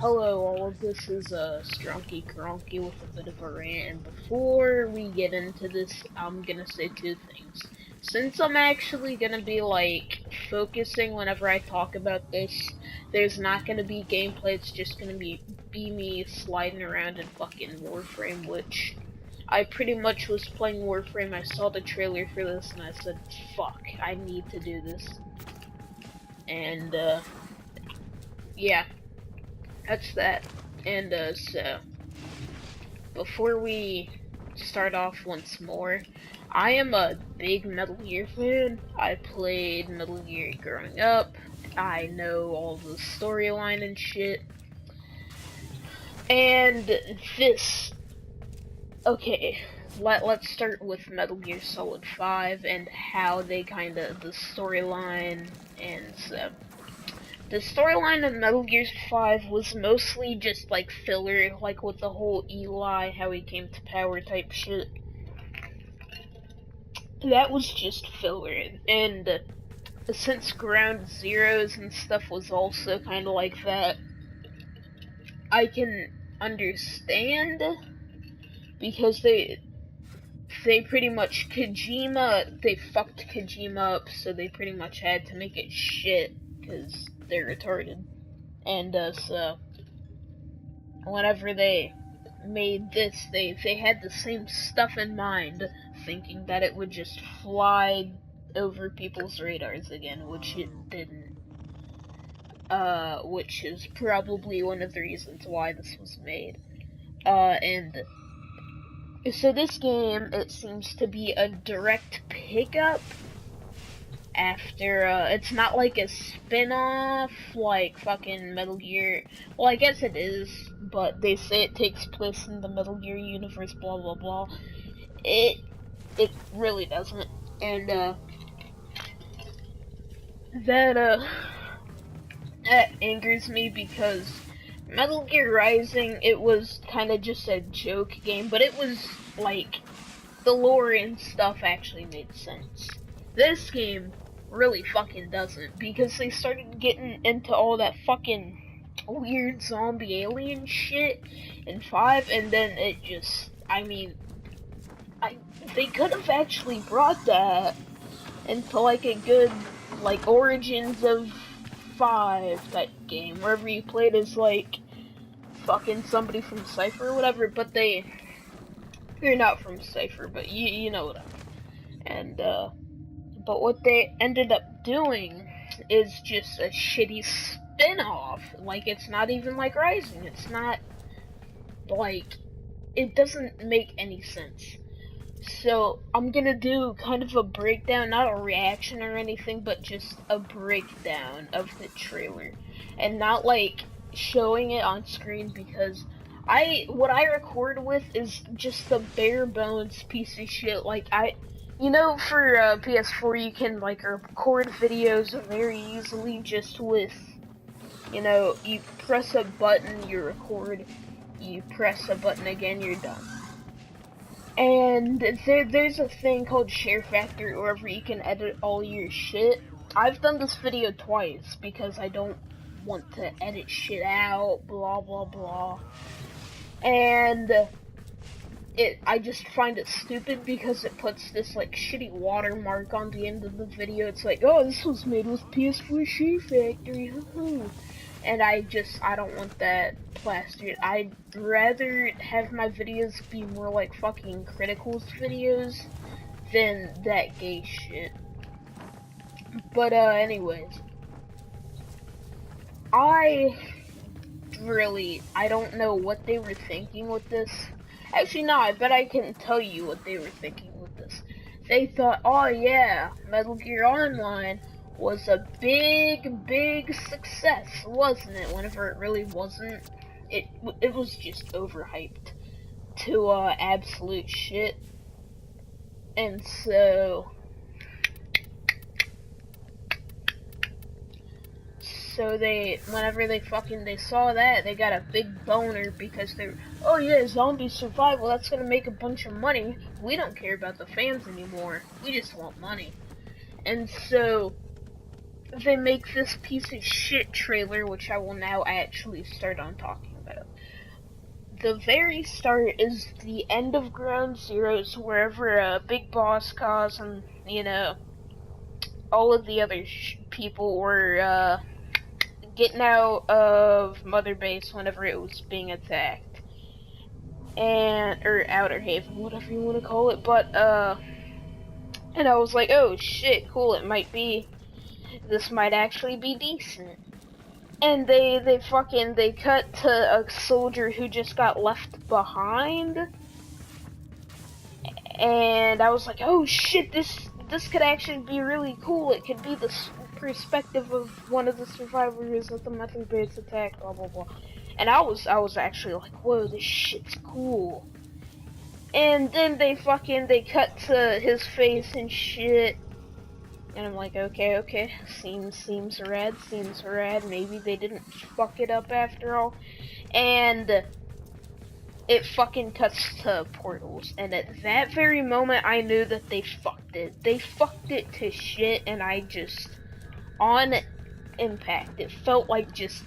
Hello, all of this is Strunky Cronky with a bit of a rant, and before we get into this, I'm gonna say two things. Since I'm actually gonna be like focusing whenever I talk about this, there's not gonna be gameplay. It's just gonna be me sliding around in fucking Warframe, which I pretty much was playing Warframe. I saw the trailer for this, and I said, "Fuck, I need to do this." And yeah, that's that. And so. Before we start off once more, I am a big Metal Gear fan. I played Metal Gear growing up. I know all the storyline and shit. And this, okay, let's start with Metal Gear Solid 5 and how they the storyline and so. The storyline of Metal Gear 5 was mostly just like filler, like with the whole Eli, how he came to power type shit. That was just filler, and since Ground Zeroes and stuff was also kind of like that, I can understand because they pretty much they fucked Kojima up, so they pretty much had to make it shit because they're retarded, and so whenever they made this, they had the same stuff in mind, thinking that it would just fly over people's radars again, which it didn't. Which is probably one of the reasons why this was made. And so this game, it seems to be a direct pickup after, it's not like a spin-off, like fucking Metal Gear. Well, I guess it is, but they say it takes place in the Metal Gear universe, blah blah blah. It really doesn't. And, that, that angers me because Metal Gear Rising, it was kind of just a joke game, but it was, like, the lore and stuff actually made sense. This game really fucking doesn't, because they started getting into all that fucking weird zombie alien shit in 5, and then it just, they could have actually brought that into, like, a good, like, Origins of 5 type game, wherever you played as, like, fucking somebody from Cypher or whatever, but they're not from Cypher, but you know what I mean. And, but what they ended up doing is just a shitty spin-off. Like, it's not even like Rising. It's not, like, it doesn't make any sense. So, I'm gonna do kind of a breakdown, not a reaction or anything, but just a breakdown of the trailer. And not, like, showing it on screen because what I record with is just the bare bones piece of shit. Like, for PS4 you can, like, record videos very easily just with, you press a button, you record, you press a button again, you're done. And there's a thing called Share Factory wherever you can edit all your shit. I've done this video twice because I don't want to edit shit out, blah blah blah. And I just find it stupid because it puts this like shitty watermark on the end of the video. It's like, oh, this was made with PS4 Share Factory, and I don't want that plastered. I'd rather have my videos be more like fucking Critical's videos than that gay shit. But, anyways. I don't know what they were thinking with this. Actually, no, I bet I can tell you what they were thinking with this. They thought, oh yeah, Metal Gear Online was a big success, wasn't it? Whenever it really wasn't. It was just overhyped to absolute shit. And so whenever they saw that, they got a big boner because oh yeah, zombie survival, that's gonna make a bunch of money. We don't care about the fans anymore. We just want money. And so they make this piece of shit trailer, which I will now actually start on talking about. The very start is the end of Ground Zeroes, wherever Big Boss Cause and, all of the other people were getting out of Mother Base whenever it was being attacked. Or Outer Haven, whatever you want to call it, but, and I was like, oh shit, cool, this might actually be decent. And they cut to a soldier who just got left behind. And I was like, oh shit, this could actually be really cool. It could be the perspective of one of the survivors of the Mother Base attack, blah blah blah. And I was actually like, whoa, this shit's cool. And then they cut to his face and shit. And I'm like, okay, seems rad, maybe they didn't fuck it up after all. And it fucking cuts to portals, and at that very moment, I knew that they fucked it. They fucked it to shit, and I just, on impact, it felt like just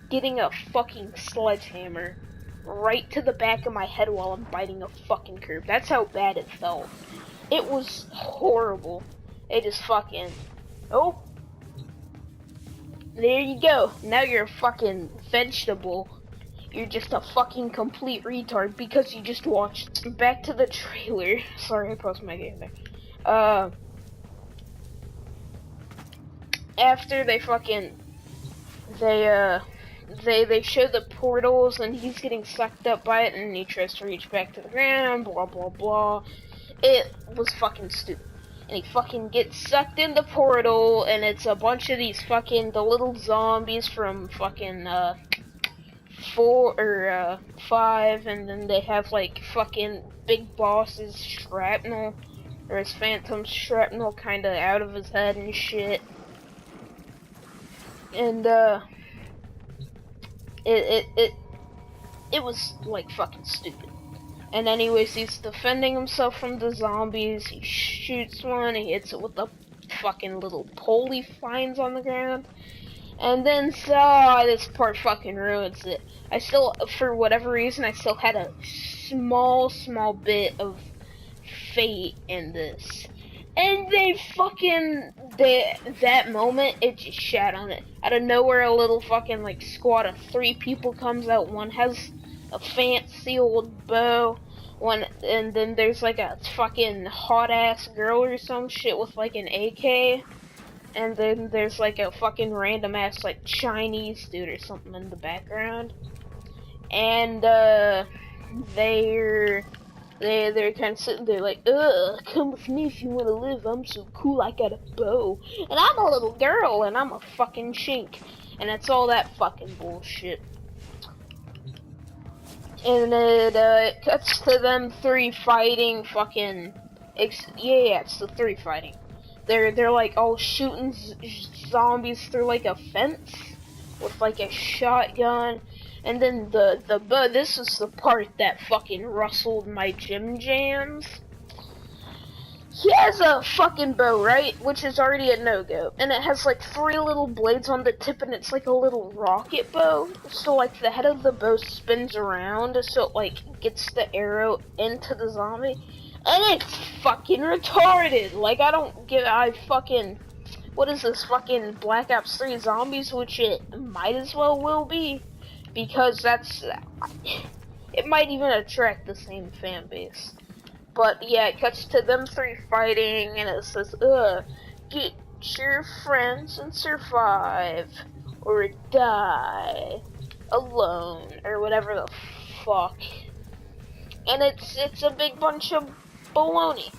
getting a fucking sledgehammer right to the back of my head while I'm biting a fucking curb. That's how bad it felt. It was horrible. It just fucking, oh, there you go. Now you're a fucking vegetable. You're just a fucking complete retard because you just watched. Back to the trailer. Sorry, I paused my game there. After they show the portals and he's getting sucked up by it and he tries to reach back to the ground, blah blah blah. It was fucking stupid. And he fucking gets sucked in the portal and it's a bunch of these the little zombies from 4 or 5, and then they have fucking Big Boss's shrapnel or his phantom shrapnel kinda out of his head and shit. And it was fucking stupid. And anyways, he's defending himself from the zombies. He shoots one, he hits it with the fucking little pole he finds on the ground. And then, this part fucking ruins it. I still, for whatever reason, I still had a small bit of fate in this. And that moment, it just shat on it. Out of nowhere, a little squad of 3 people comes out. One has a fancy old bow. And then there's a fucking hot-ass girl or some shit with an AK. And then there's a fucking random ass Chinese dude or something in the background. And they're kind of sitting there come with me if you want to live. I'm so cool, I got a bow. And I'm a little girl and I'm a fucking chink. And it's all that fucking bullshit. And it cuts to them 3 fighting it's the 3 fighting. They're all shooting zombies through a fence with a shotgun, and then the bow. This is the part that fucking rustled my gym jams. He has a fucking bow, right? Which is already a no-go, and it has 3 little blades on the tip, and it's a little rocket bow. So the head of the bow spins around, so it gets the arrow into the zombie. And it's fucking retarded. What is this, fucking Black Ops 3 Zombies, which it might as well will be, because it might even attract the same fan base. But yeah, it cuts to them 3 fighting, and it says, get your friends and survive, or die alone, or whatever the fuck. And it's a big bunch of baloney.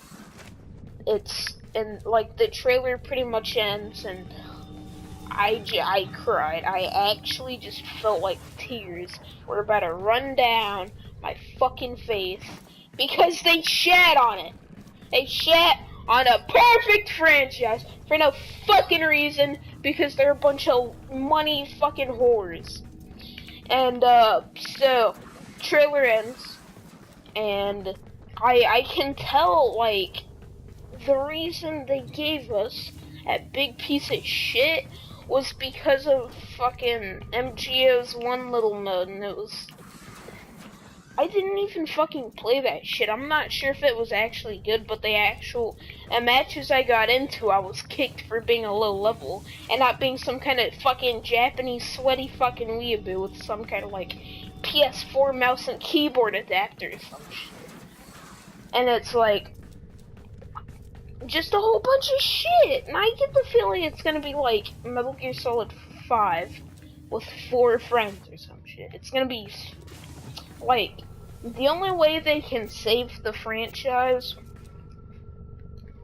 The trailer pretty much ends, and I cried. I actually just felt like tears were about to run down my fucking face because they shat on it. They shat on a perfect franchise for no fucking reason because they're a bunch of money fucking whores. And so trailer ends, and I can tell the reason they gave us that big piece of shit was because of fucking MGO's one little mode, and it was... I didn't even fucking play that shit. I'm not sure if it was actually good, but the actual matches I got into, I was kicked for being a low level and not being some kind of fucking Japanese sweaty fucking weeaboo with some kind of like PS4 mouse and keyboard adapter or some shit. And it's like just a whole bunch of shit. And I get the feeling it's gonna be like Metal Gear Solid 5 with 4 friends or some shit. It's gonna be like, the only way they can save the franchise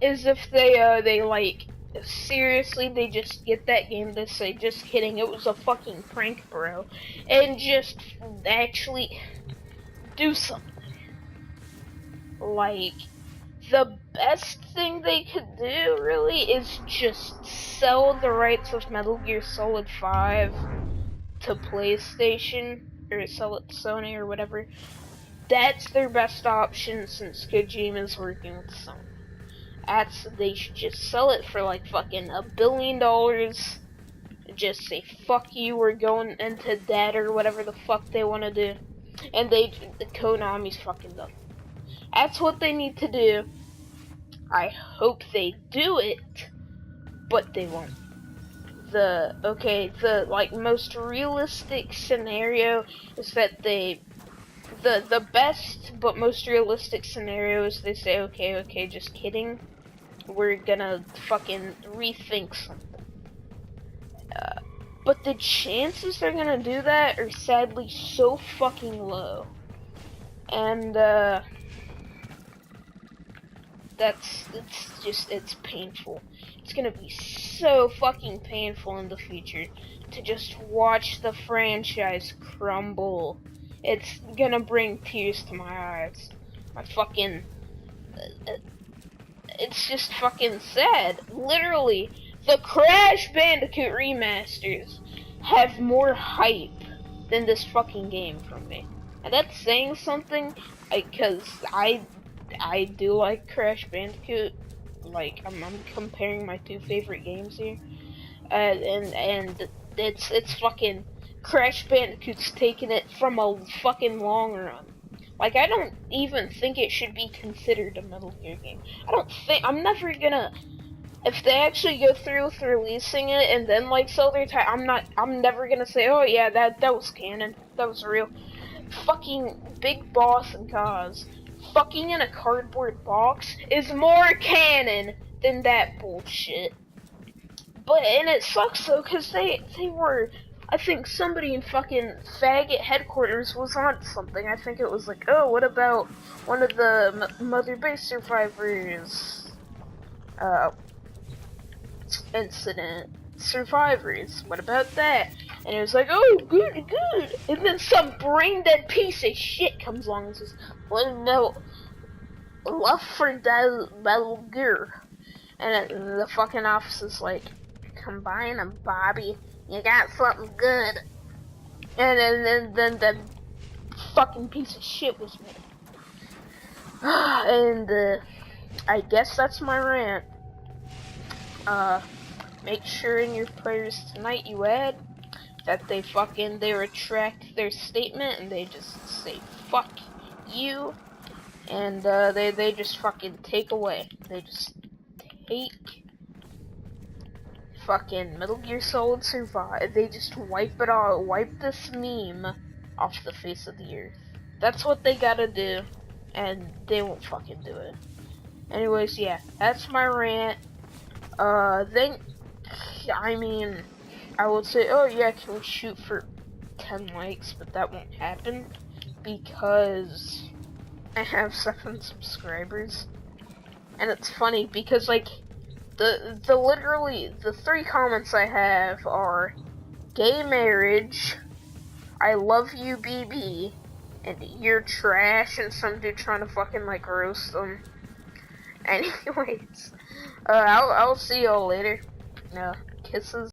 is if they like, seriously, they just get that game to say, just kidding, it was a fucking prank, bro, and just actually do something. Like, the best thing they could do, really, is just sell the rights of Metal Gear Solid 5 to PlayStation, or sell it to Sony or whatever. That's their best option since Kojima's working with Sony. They should just sell it for like fucking $1 billion. Just say fuck you, we're going into debt or whatever the fuck they want to do. And the Konami's fucking done. That's what they need to do. I hope they do it, but they won't. The like most realistic scenario is that the best but most realistic scenario is they say, okay, just kidding, we're gonna fucking rethink something. But the chances they're gonna do that are sadly so fucking low. And it's painful. It's gonna be so fucking painful in the future to just watch the franchise crumble. It's gonna bring tears to my eyes. My fucking... it's just fucking sad. Literally, the Crash Bandicoot remasters have more hype than this fucking game from me. And that's saying something, because I do like Crash Bandicoot. Like, I'm comparing my 2 favorite games here. And it's fucking... Crash Bandicoot's taking it from a fucking long run. Like, I don't even think it should be considered a Metal Gear game. I'm never gonna... If they actually go through with releasing it and then, like, sell their time, I'm never gonna say, oh yeah, that was canon. That was real. Fucking Big Boss and Kaz fucking in a cardboard box is more canon than that bullshit. And it sucks though, cause they were, I think somebody in fucking faggot headquarters was on something. I think it was like, oh, what about one of the Mother Base survivors, incident survivors? What about that? And it was like, oh, good. And then some brain dead piece of shit comes along and says, well, no, love for Metal Gear. And the fucking office is like, combine them, Bobby. You got something good. And then the fucking piece of shit was made. And I guess that's my rant. Make sure in your prayers tonight you add that they retract their statement and they just say fuck you, and they just fucking take away. They just take fucking Metal Gear Solid Survive. They just wipe this meme off the face of the earth. That's what they gotta do, and they won't fucking do it. Anyways, yeah, that's my rant. I would say, oh yeah, can we shoot for 10 likes, but that won't happen because I have 7 subscribers. And it's funny because, like, the 3 comments I have are gay marriage, I love you BB, and you're trash, and some dude trying to fucking like roast them. Anyways, I'll see y'all later. Kisses.